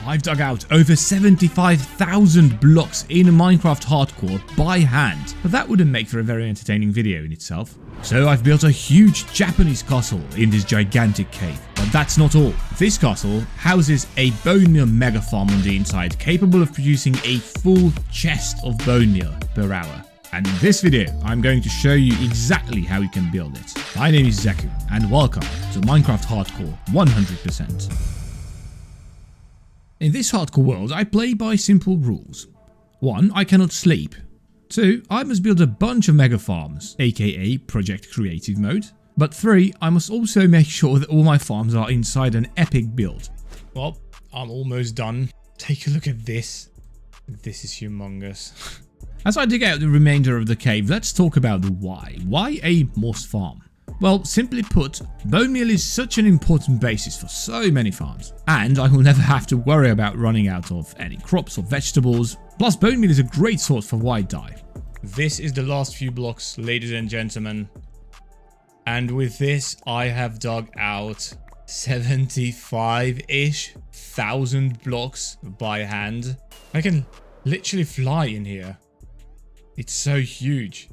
I've dug out over 75,000 blocks in Minecraft Hardcore by hand, but that wouldn't make for a very entertaining video in itself. So I've built a huge Japanese castle in this gigantic cave. But that's not all. This castle houses a bone meal mega farm on the inside, capable of producing a full chest of bone meal per hour. And in this video, I'm going to show you exactly how you can build it. My name is Zeku, and welcome to Minecraft Hardcore 100%. In this hardcore world, I play by simple rules. 1. I cannot sleep. 2. I must build a bunch of mega farms, aka Project Creative Mode. But 3. I must also make sure that all my farms are inside an epic build. Well, I'm almost done. Take a look at this. This is humongous. As I dig out the remainder of the cave, let's talk about the why. Why a moss farm? Well, simply put, bone meal is such an important basis for so many farms, and I will never have to worry about running out of any crops or vegetables. Plus, bone meal is a great source for white dye. This is the last few blocks, ladies and gentlemen. And with this, I have dug out 75-ish thousand blocks by hand. I can literally fly in here. It's so huge.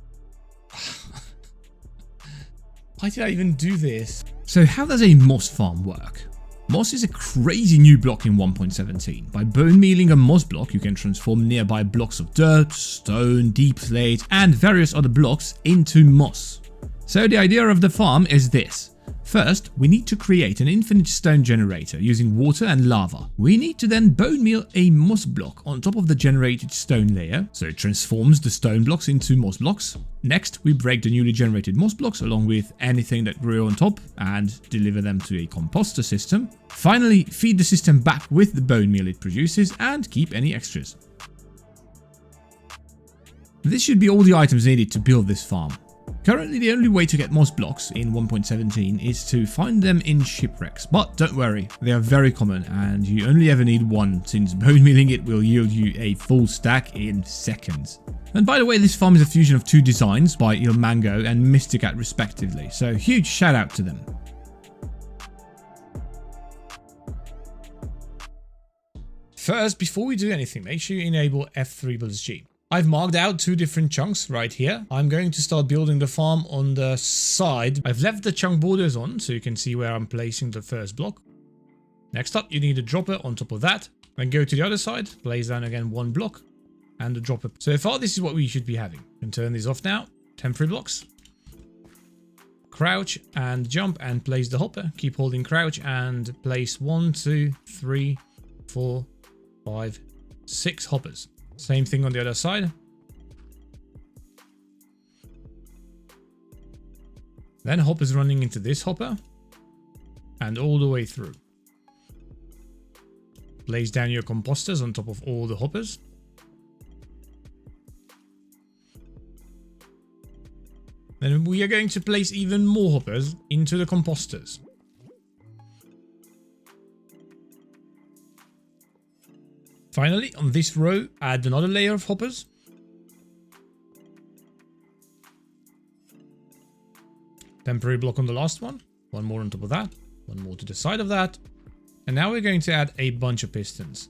Why did I even do this? So how does a moss farm work? Moss is a crazy new block in 1.17. By bone mealing a moss block, you can transform nearby blocks of dirt, stone, deep slate, and various other blocks into moss. So the idea of the farm is this. First, we need to create an infinite stone generator using water and lava. We need to then bone meal a moss block on top of the generated stone layer, so it transforms the stone blocks into moss blocks. Next, we break the newly generated moss blocks along with anything that grew on top and deliver them to a composter system. Finally, feed the system back with the bone meal it produces and keep any extras. This should be all the items needed to build this farm. Currently, the only way to get moss blocks in 1.17 is to find them in shipwrecks, but don't worry, they are very common and you only ever need one, since bone mealing it will yield you a full stack in seconds. And by the way, this farm is a fusion of two designs by ilmango and Mysticat respectively, so huge shout out to them. First, before we do anything, make sure you enable F3+G. I've marked out two different chunks right here. I'm going to start building the farm on the side. I've left the chunk borders on so you can see where I'm placing the first block. Next up, you need a dropper on top of that. Then go to the other side, place down again one block and a dropper. So far, this is what we should be having. You can turn these off now. Temporary blocks. Crouch and jump and place the hopper. Keep holding crouch and place 1, 2, 3, 4, 5, 6 hoppers. Same thing on the other side. Then hoppers running into this hopper and all the way through. Place down your composters on top of all the hoppers. Then we are going to place even more hoppers into the composters. Finally, on this row, add another layer of hoppers. Temporary block on the last one. One more on top of that. One more to the side of that. And now we're going to add a bunch of pistons.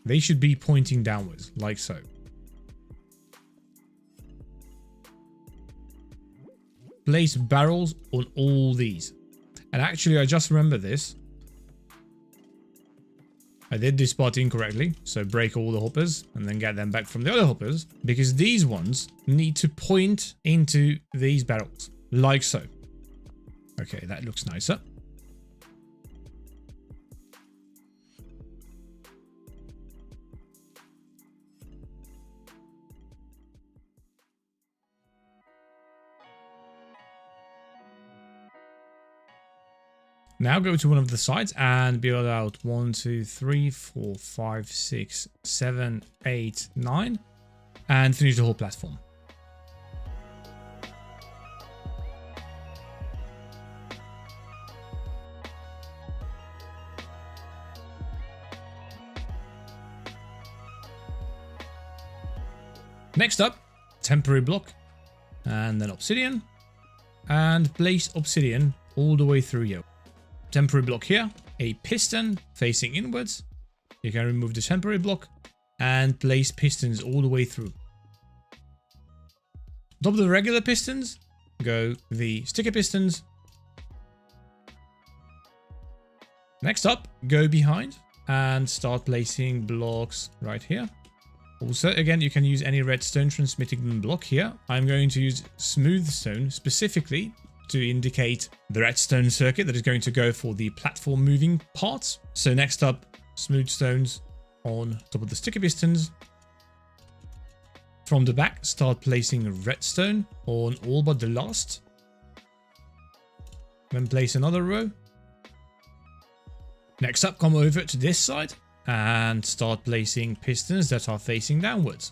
They should be pointing downwards, like so. Place barrels on all these. And actually, I just remember this. I did this part incorrectly, so break all the hoppers and then get them back from the other hoppers, because these ones need to point into these barrels, like so. Okay, that looks nicer. Now go to one of the sides and build out 1, 2, 3, 4, 5, 6, 7, 8, 9 and finish the whole platform. Next up, temporary block and then obsidian, and place obsidian all the way through here. Temporary block here, a piston facing inwards. You can remove the temporary block and place pistons all the way through. On top of the regular pistons, go the sticker pistons. Next up, go behind and start placing blocks right here. Also, again, you can use any redstone transmitting block here. I'm going to use smooth stone specifically to indicate the redstone circuit that is going to go for the platform moving parts. So next up, smooth stones on top of the sticker pistons. From the back, start placing redstone on all but the last. Then place another row. Next up, come over to this side and start placing pistons that are facing downwards.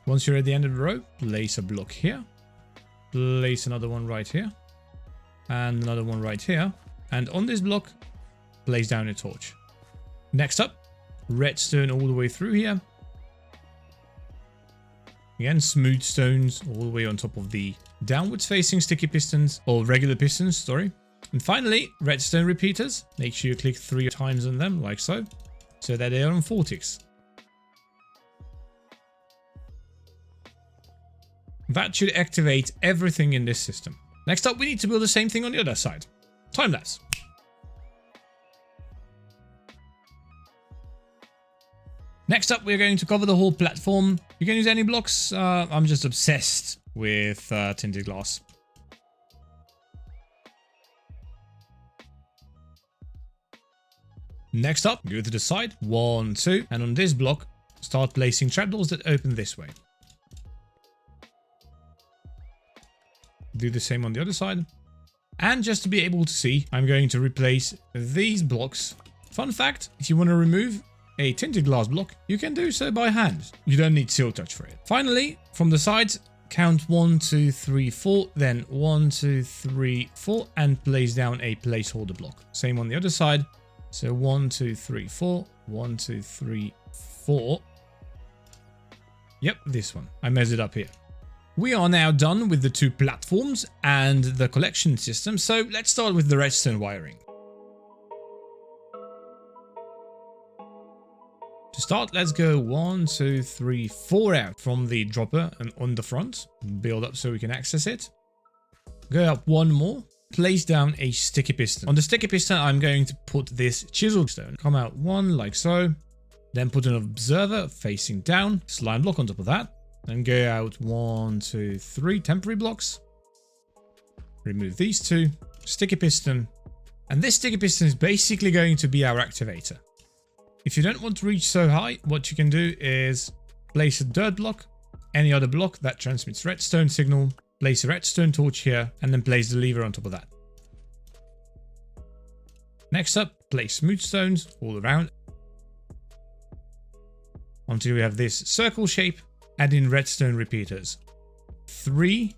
Once you're at the end of the row, place a block here. Place another one right here. And another one right here. And on this block, place down a torch. Next up, redstone all the way through here. Again, smooth stones all the way on top of the downwards facing sticky pistons, or regular pistons, sorry. And finally, redstone repeaters. Make sure you click 3 times on them, like so that they are on 4 ticks. That should activate everything in this system. Next up, we need to build the same thing on the other side. Time-lapse. Next up, we're going to cover the whole platform. You can use any blocks. I'm just obsessed with tinted glass. Next up, go to the side. 1, 2. And on this block, start placing trapdoors that open this way. Do the same on the other side. And just to be able to see, I'm going to replace these blocks. Fun fact, if you want to remove a tinted glass block, you can do so by hand. You don't need Seal Touch for it. Finally, from the sides, count 1, 2, 3, 4, then 1, 2, 3, 4, and place down a placeholder block. Same on the other side. So 1, 2, 3, 4, 1, 2, 3, 4. Yep, this one. I messed it up here. We are now done with the 2 platforms and the collection system, so let's start with the redstone wiring. To start, let's go 1, 2, 3, 4 out from the dropper and on the front. Build up so we can access it. Go up 1 more. Place down a sticky piston. On the sticky piston, I'm going to put this chisel stone. Come out 1 like so. Then put an observer facing down. Slime block on top of that. Then go out 1, 2, 3 temporary blocks. Remove these 2. Sticky piston. And this sticky piston is basically going to be our activator. If you don't want to reach so high, what you can do is place a dirt block, any other block that transmits redstone signal, place a redstone torch here, and then place the lever on top of that. Next up, place smooth stones all around until we have this circle shape. Add in redstone repeaters. 3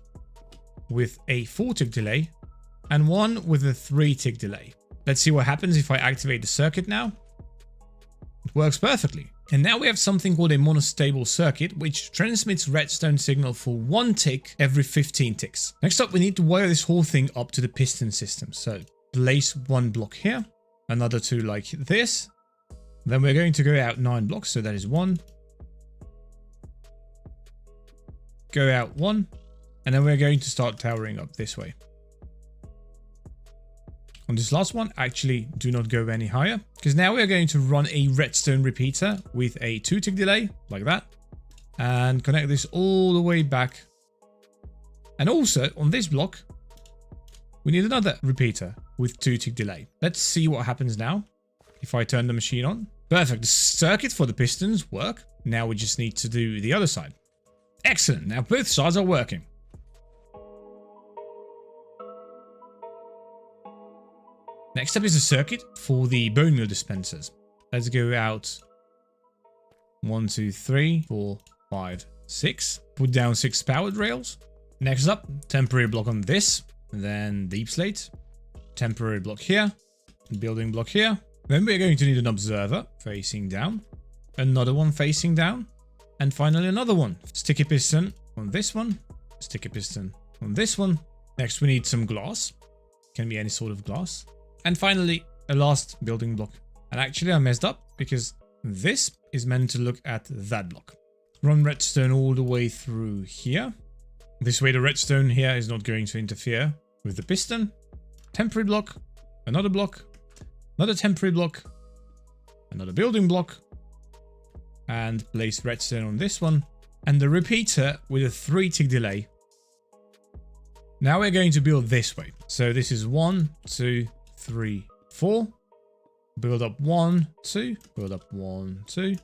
with a 4-tick delay and 1 with a 3-tick delay. Let's see what happens if I activate the circuit now. It works perfectly. And now we have something called a monostable circuit, which transmits redstone signal for 1 tick every 15 ticks. Next up, we need to wire this whole thing up to the piston system. So place 1 block here, another 2 like this. Then we're going to go out 9 blocks, so that is 1. Go out 1, and then we're going to start towering up this way. On this last one, actually do not go any higher, because now we're going to run a redstone repeater with a 2-tick delay, like that, and connect this all the way back. And also, on this block, we need another repeater with 2-tick delay. Let's see what happens now if I turn the machine on. Perfect, the circuit for the pistons work. Now we just need to do the other side. Excellent, now both sides are working. Next up is a circuit for the bone meal dispensers. Let's go out 1, 2, 3, 4, 5, 6. Put down 6 powered rails. Next up, temporary block on this. Then deep slate. Temporary block here. Building block here. Then we're going to need an observer facing down. Another one facing down. And finally another one. Sticky piston on this one. Sticky piston on this one. Next we need some glass. Can be any sort of glass. And finally, a last building block. And actually I messed up because this is meant to look at that block. Run redstone all the way through here. This way the redstone here is not going to interfere with the piston. Temporary block, another temporary block, another building block, and place redstone on this one. And the repeater with a 3-tick delay. Now we're going to build this way. So this is 1, 2, 3, 4. Build up 1, 2, build up 1, 2,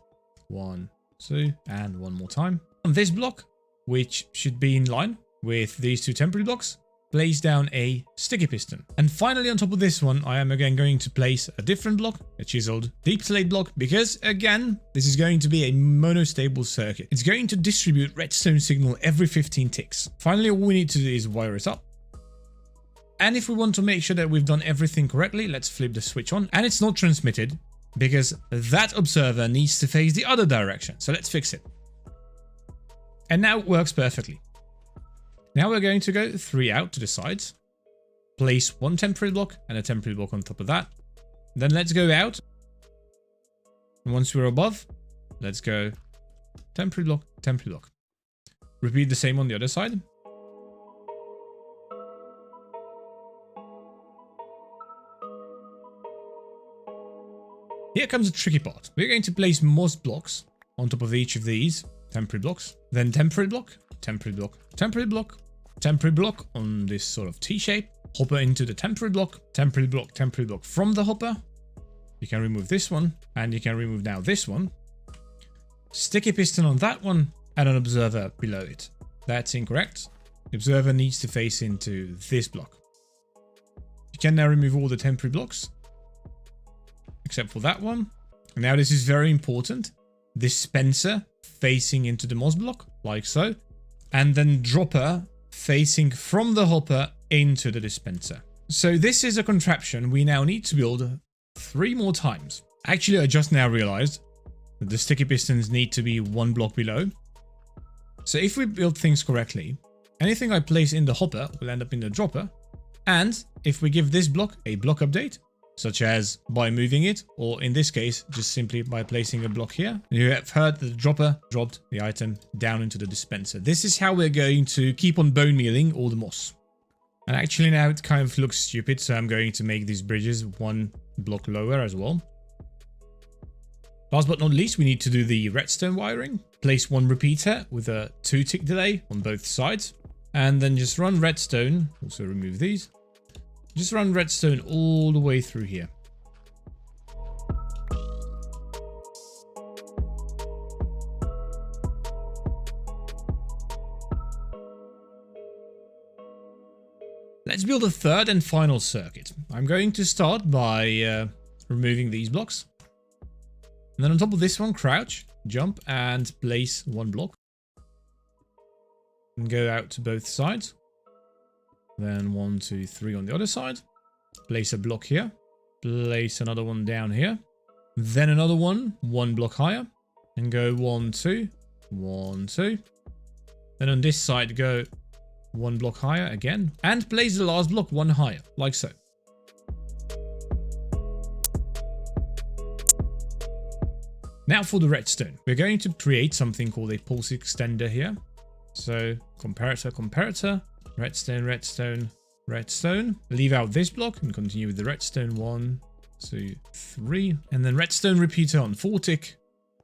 1, 2, and one more time. On this block, which should be in line with these two temporary blocks, place down a sticky piston. And finally on top of this one, I am again going to place a different block, a chiseled deep slate block, because again, this is going to be a monostable circuit. It's going to distribute redstone signal every 15 ticks. Finally, all we need to do is wire it up. And if we want to make sure that we've done everything correctly, let's flip the switch on. And it's not transmitted because that observer needs to face the other direction. So let's fix it. And now it works perfectly. Now we're going to go 3 out to the sides. Place 1 temporary block and a temporary block on top of that. Then let's go out. And once we're above, let's go temporary block, temporary block. Repeat the same on the other side. Here comes the tricky part. We're going to place moss blocks on top of each of these temporary blocks. Then temporary block, temporary block, temporary block, temporary block on this sort of T-shape. Hopper into the temporary block from the hopper. You can remove this one, and you can remove now this one. Sticky piston on that one, and an observer below it. That's incorrect. The observer needs to face into this block. You can now remove all the temporary blocks, except for that one. Now this is very important. Dispenser facing into the moss block, like so. And then dropper facing from the hopper into the dispenser. So this is a contraption we now need to build 3 more times. Actually, I just now realized that the sticky pistons need to be 1 block below. So if we build things correctly, anything I place in the hopper will end up in the dropper. And if we give this block a block update, such as by moving it, or in this case, just simply by placing a block here, you have heard that the dropper dropped the item down into the dispenser. This is how we're going to keep on bone mealing all the moss. And actually now it kind of looks stupid, so I'm going to make these bridges 1 block lower as well. Last but not least, we need to do the redstone wiring. Place 1 repeater with a 2-tick delay on both sides. And then just run redstone, also remove these. Just run redstone all the way through here. Let's build a third and final circuit. I'm going to start by removing these blocks. And then on top of this one, crouch, jump, and place 1 block. And go out to both sides. Then 1, 2, 3 on the other side. Place a block here. Place another one down here. Then another one 1 block higher. And go 1, 2, 1, 2. Then on this side, go 1 block higher again. And place the last block 1 higher, like so. Now for the redstone. We're going to create something called a pulse extender here. So comparator, comparator. Redstone, redstone, redstone. Leave out this block and continue with the redstone. 1, 2, 3. And then redstone repeater on 4-tick.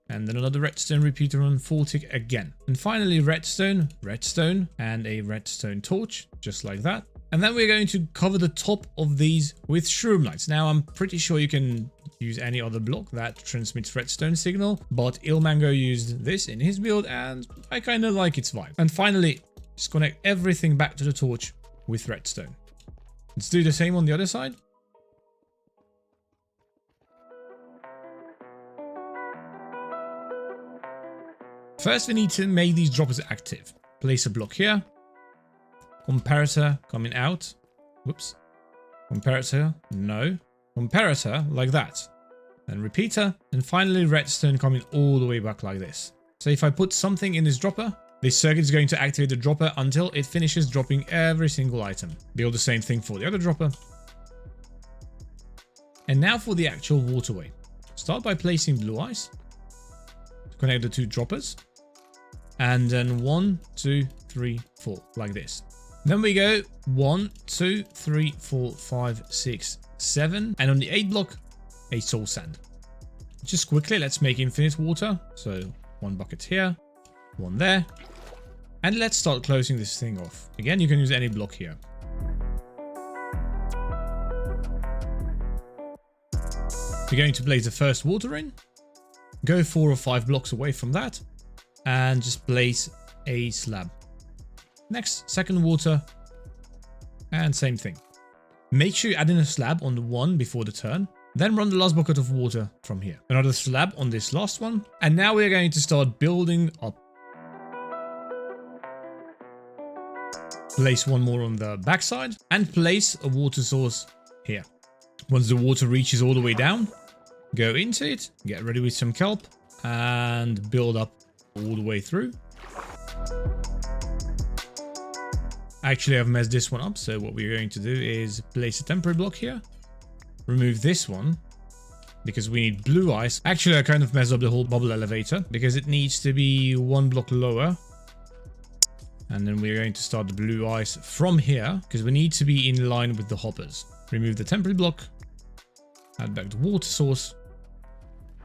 And then another redstone repeater on 4-tick again. And finally redstone, redstone, and a redstone torch, just like that. And then we're going to cover the top of these with shroom lights. Now I'm pretty sure you can use any other block that transmits redstone signal, but ilmango used this in his build and I kind of like its vibe. And finally, just connect everything back to the torch with redstone. Let's do the same on the other side. First, we need to make these droppers active. Place a block here. Comparator coming out. Whoops. Comparator, no. Comparator like that. Then repeater. And finally redstone coming all the way back like this. So if I put something in this dropper, this circuit is going to activate the dropper until it finishes dropping every single item. Build the same thing for the other dropper. And now for the actual waterway. Start by placing blue ice to connect the 2 droppers. And then 1, 2, 3, 4, like this. Then we go 1, 2, 3, 4, 5, 6, 7. And on the 8th block, a soul sand. Just quickly, let's make infinite water. So 1 bucket here, 1 there. And let's start closing this thing off. Again, you can use any block here. We're going to place the first water in. Go 4 or 5 blocks away from that. And just place a slab. Next, second water. And same thing. Make sure you add in a slab on the one before the turn. Then run the last bucket of water from here. Another slab on this last one. And now we're going to start building up. Place 1 more on the backside. And place a water source here. Once the water reaches all the way down, go into it, get ready with some kelp, and build up all the way through. Actually, I've messed this one up, so what we're going to do is place a temporary block here. Remove this one, because we need blue ice. Actually, I kind of messed up the whole bubble elevator, because it needs to be 1 block lower. And then we're going to start the blue ice from here, because we need to be in line with the hoppers. Remove the temporary block. Add back the water source.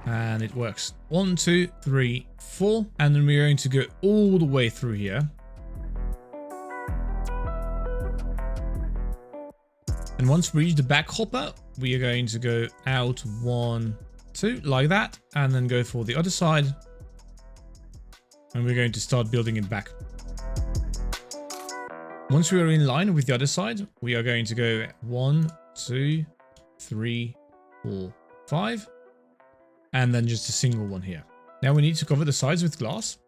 And it works. 1, 2, 3, 4. And then we're going to go all the way through here. And once we reach the back hopper, we are going to go out 1, 2, like that. And then go for the other side. And we're going to start building it back. Once we are in line with the other side, we are going to go 1, 2, 3, 4, 5. And then just a single one here. Now we need to cover the sides with glass.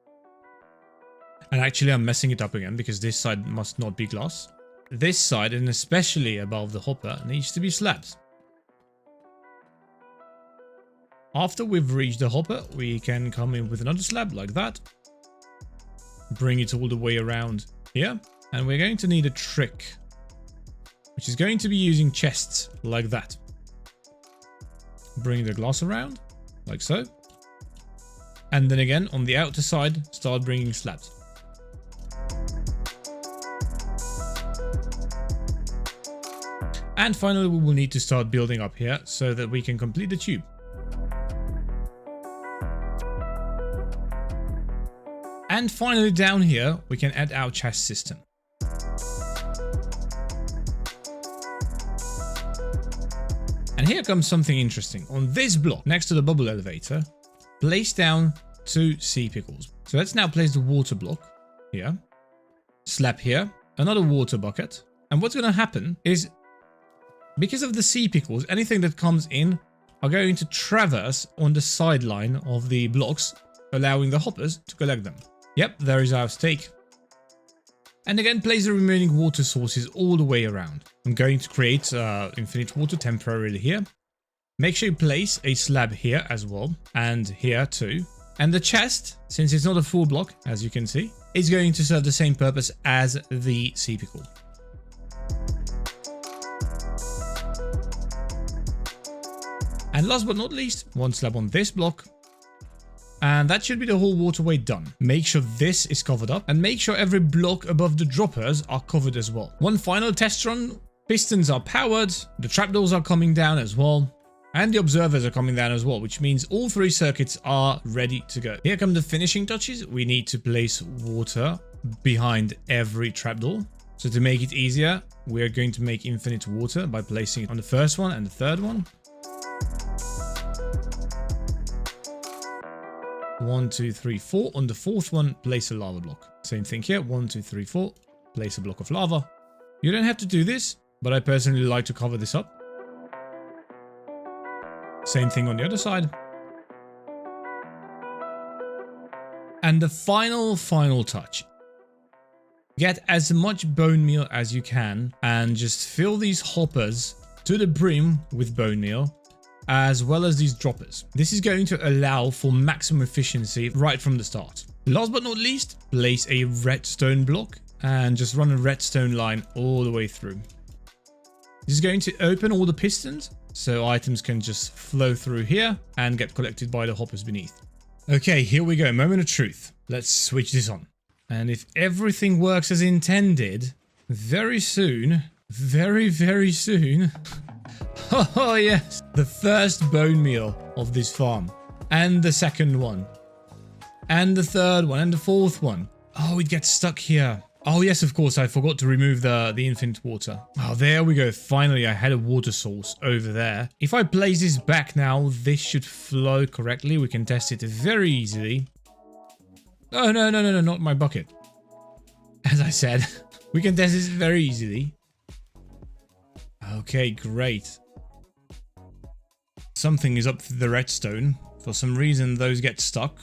And actually I'm messing it up again because this side must not be glass. This side, and especially above the hopper, needs to be slabs. After we've reached the hopper, we can come in with another slab like that. Bring it all the way around here. And we're going to need a trick, which is going to be using chests like that. Bring the glass around, like so. And then again, on the outer side, start bringing slabs. And finally, we will need to start building up here so that we can complete the tube. And finally, down here, we can add our chest system. And here comes something interesting. On this block, next to the bubble elevator, place down 2 sea pickles. So let's now place the water block here. Slab here, another water bucket. And what's going to happen is, because of the sea pickles, anything that comes in are going to traverse on the sideline of the blocks, allowing the hoppers to collect them. Yep, there is our stake. And again, place the remaining water sources all the way around. I'm going to create infinite water temporarily here. Make sure you place a slab here as well, and here too. And the chest, since it's not a full block, as you can see, is going to serve the same purpose as the sea pickle. And last but not least, 1 slab on this block. And that should be the whole waterway done. Make sure this is covered up and make sure every block above the droppers are covered as well. One final test run. Pistons are powered, the trapdoors are coming down as well, and the observers are coming down as well, which means all 3 circuits are ready to go. Here come the finishing touches. We need to place water behind every trapdoor. So to make it easier, we are going to make infinite water by placing it on the first one and the third one. 1, 2, 3, 4. On the 4th one, place a lava block. Same thing here. 1, 2, 3, 4. Place a block of lava. You don't have to do this, but I personally like to cover this up. Same thing on the other side. And the final touch. Get as much bone meal as you can and just fill these hoppers to the brim with bone meal, as well as these droppers. This is going to allow for maximum efficiency right from the start. Last but not least, place a redstone block and just run a redstone line all the way through. This is going to open all the pistons so items can just flow through here and get collected by the hoppers beneath. Okay, here we go. Moment of truth. Let's switch this on. And if everything works as intended, very soon, very, very soon... Oh yes, the first bone meal of this farm. And the second one. And the third one, and the fourth one. Oh, it gets stuck here. Oh yes, of course, I forgot to remove the infinite water. Oh, there we go. Finally, I had a water source over there. If I place this back now, this should flow correctly. We can test it very easily. Oh, no, no, no, no, not my bucket. As I said, we can test this very easily. Okay, great. Something is up with the redstone. For some reason, those get stuck.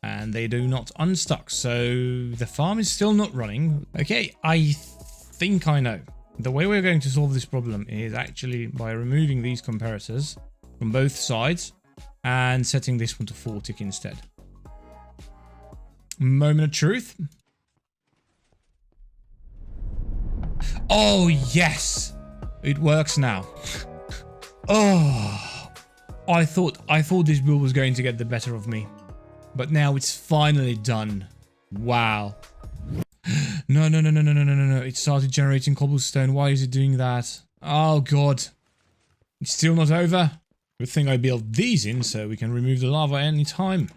And they do not unstuck, so the farm is still not running. Okay, I think I know. The way we're going to solve this problem is actually by removing these comparators from both sides and setting this one to 4 tick instead. Moment of truth. Oh, yes! It works now. Oh, I thought this build was going to get the better of me. But now it's finally done. Wow. No, no, no, no, no, no, no, no, no. It started generating cobblestone. Why is it doing that? Oh, God. It's still not over. Good thing I built these in so we can remove the lava anytime.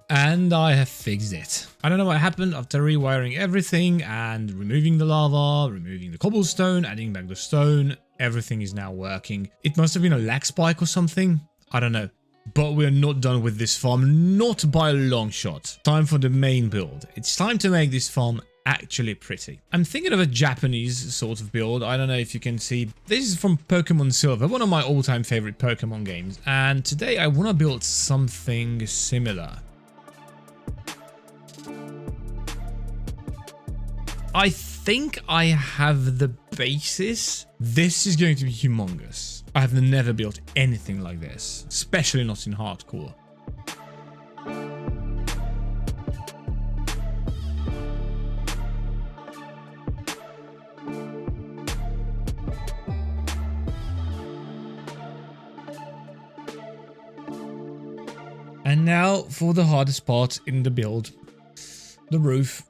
And I have fixed it. I don't know what happened after rewiring everything and removing the lava, removing the cobblestone, adding back the stone. Everything is now working. It must have been a lag spike or something. I don't know. But we're not done with this farm, not by a long shot. Time for the main build. It's time to make this farm actually pretty. I'm thinking of a Japanese sort of build. I don't know if you can see. This is from Pokemon Silver, one of my all-time favorite Pokemon games. And today I want to build something similar. I think I have the basis. This is going to be humongous. I have never built anything like this, especially not in hardcore. And now for the hardest part in the build, the roof.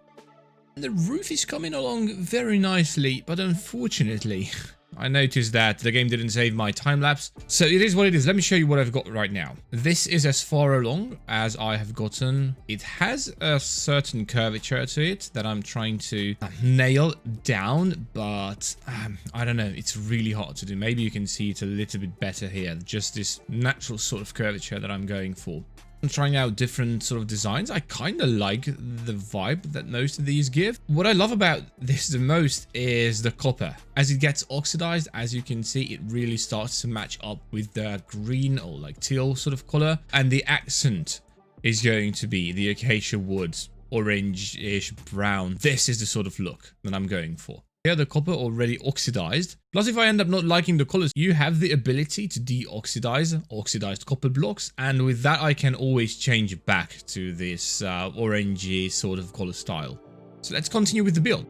The roof is coming along very nicely, but unfortunately, I noticed that the game didn't save my time-lapse. So it is what it is. Let me show you what I've got right now. This is as far along as I have gotten. It has a certain curvature to it that I'm trying to nail down, but I don't know. It's really hard to do. Maybe you can see it a little bit better here. Just this natural sort of curvature that I'm going for. I'm trying out different sort of designs. I kind of like the vibe that most of these give. What I love about this the most is the copper. As it gets oxidized, as you can see, it really starts to match up with the green or like teal sort of color. And the accent is going to be the acacia wood, orange-ish brown. This is the sort of look that I'm going for. Here, the copper already oxidized. Plus, if I end up not liking the colors, you have the ability to de-oxidize oxidized copper blocks. And with that, I can always change it back to this orangey sort of color style. So let's continue with the build.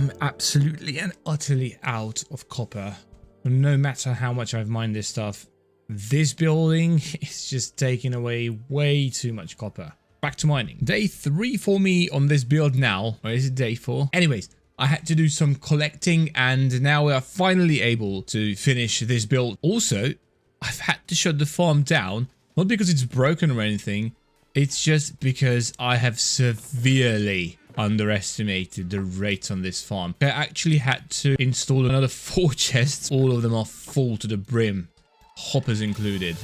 I'm absolutely and utterly out of copper. No matter how much I've mined this stuff, this building is just taking away way too much copper. Back to mining. Day 3 for me on this build now. Or is it day 4? Anyways, I had to do some collecting and now we are finally able to finish this build. Also, I've had to shut the farm down, not because it's broken or anything, it's just because I have severely underestimated the rate on this farm. I actually had to install another 4 chests. All of them are full to the brim, hoppers included.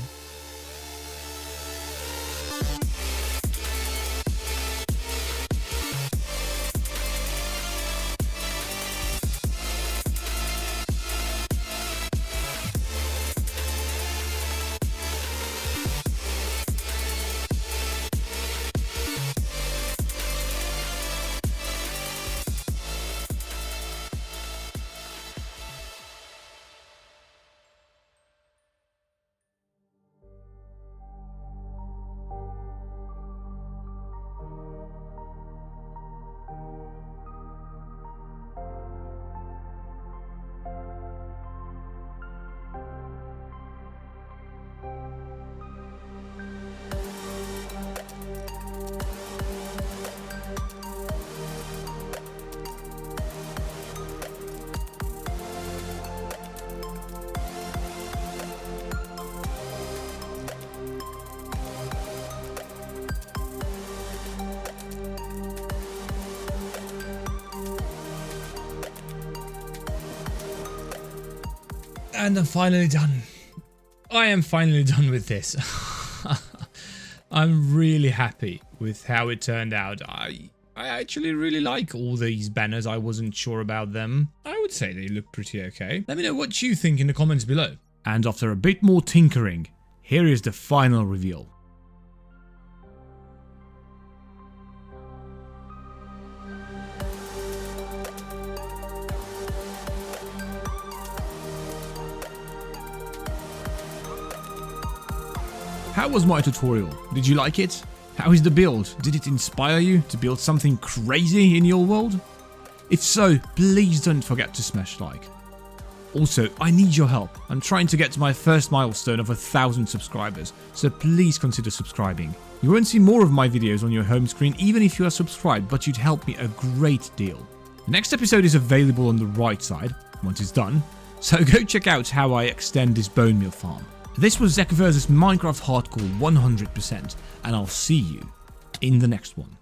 And I'm finally done. I am finally done with this. I'm really happy with how it turned out. I actually really like all these banners. I wasn't sure about them. I would say they look pretty okay. Let me know what you think in the comments below. And after a bit more tinkering, here is the final reveal. How was my tutorial? Did you like it? How is the build? Did it inspire you to build something crazy in your world? If so, please don't forget to smash like. Also, I need your help. I'm trying to get to my first milestone of 1,000 subscribers, so please consider subscribing. You won't see more of my videos on your home screen even if you are subscribed, but you'd help me a great deal. The next episode is available on the right side, once it's done, so go check out how I extend this bone meal farm. This was ZekuVsUNIVERSE's Minecraft Hardcore 100%, and I'll see you in the next one.